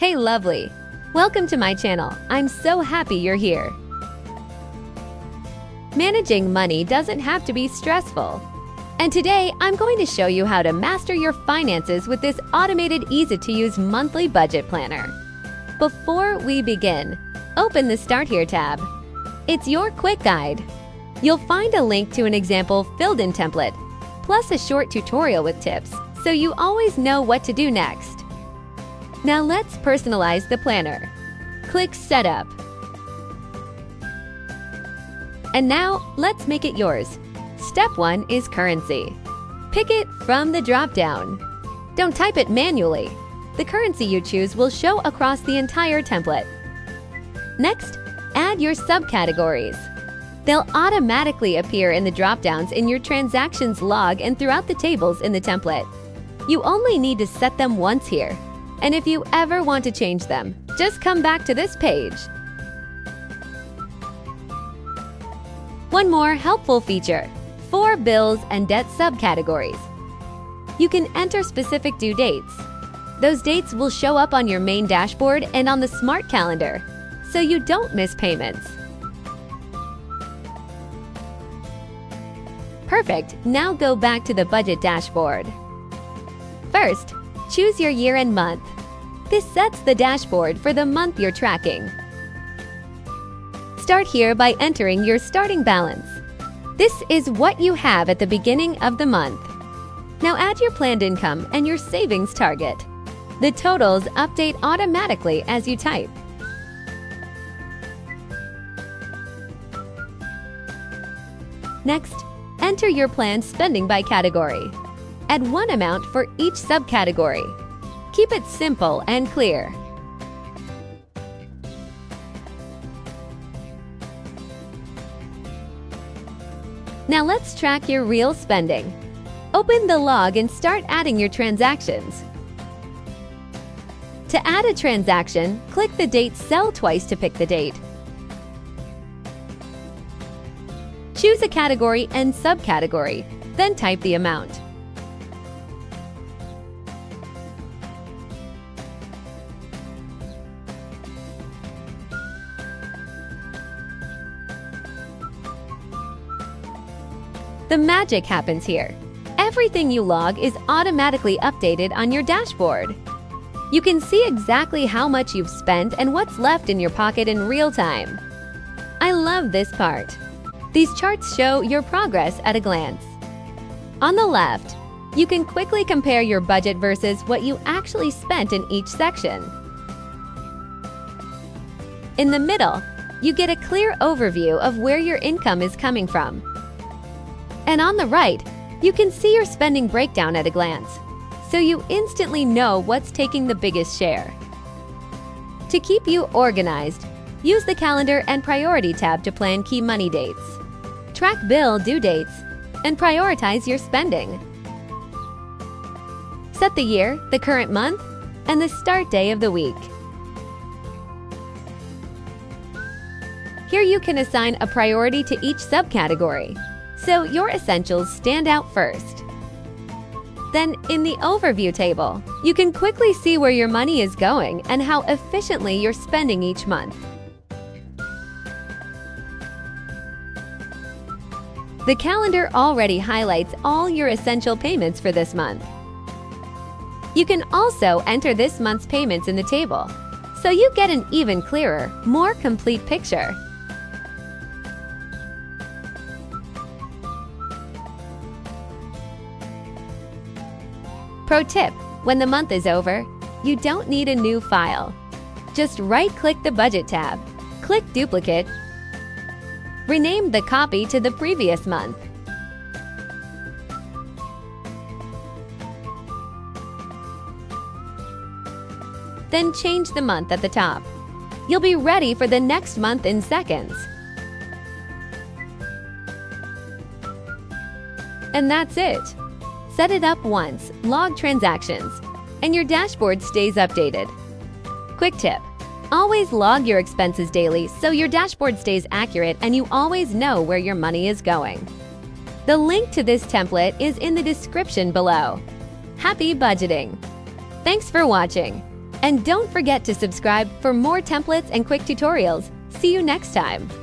Hey lovely! Welcome to my channel. I'm so happy you're here. Managing money doesn't have to be stressful. And today, I'm going to show you how to master your finances with this automated, easy-to-use monthly budget planner. Before we begin, open the Start Here tab. It's your quick guide. You'll find a link to an example filled-in template, plus a short tutorial with tips, so you always know what to do next. Now let's personalize the planner. Click Setup. And now, let's make it yours. Step 1 is currency. Pick it from the drop-down. Don't type it manually. The currency you choose will show across the entire template. Next, add your subcategories. They'll automatically appear in the drop-downs in your transactions log and throughout the tables in the template. You only need to set them once here. And if you ever want to change them, just come back to this page. One more helpful feature: 4 bills and debt subcategories. You can enter specific due dates. Those dates will show up on your main dashboard and on the smart calendar, so you don't miss payments. Perfect! Now go back to the budget dashboard. First, choose your year and month. This sets the dashboard for the month you're tracking. Start here by entering your starting balance. This is what you have at the beginning of the month. Now add your planned income and your savings target. The totals update automatically as you type. Next, enter your planned spending by category. Add one amount for each subcategory. Keep it simple and clear. Now let's track your real spending. Open the log and start adding your transactions. To add a transaction, click the date cell twice to pick the date. Choose a category and subcategory, then type the amount. The magic happens here. Everything you log is automatically updated on your dashboard. You can see exactly how much you've spent and what's left in your pocket in real time. I love this part. These charts show your progress at a glance. On the left, you can quickly compare your budget versus what you actually spent in each section. In the middle, you get a clear overview of where your income is coming from. And on the right, you can see your spending breakdown at a glance, so you instantly know what's taking the biggest share. To keep you organized, use the Calendar and Priority tab to plan key money dates. Track bill due dates, and prioritize your spending. Set the year, the current month, and the start day of the week. Here you can assign a priority to each subcategory, so your essentials stand out first. Then, in the Overview table, you can quickly see where your money is going and how efficiently you're spending each month. The calendar already highlights all your essential payments for this month. You can also enter this month's payments in the table, so you get an even clearer, more complete picture. Pro tip: when the month is over, you don't need a new file. Just right-click the Budget tab, click Duplicate, rename the copy to the previous month. Then change the month at the top. You'll be ready for the next month in seconds. And that's it. Set it up once, log transactions, and your dashboard stays updated. Quick tip: always log your expenses daily so your dashboard stays accurate and you always know where your money is going. The link to this template is in the description below. Happy budgeting! Thanks for watching. And don't forget to subscribe for more templates and quick tutorials. See you next time!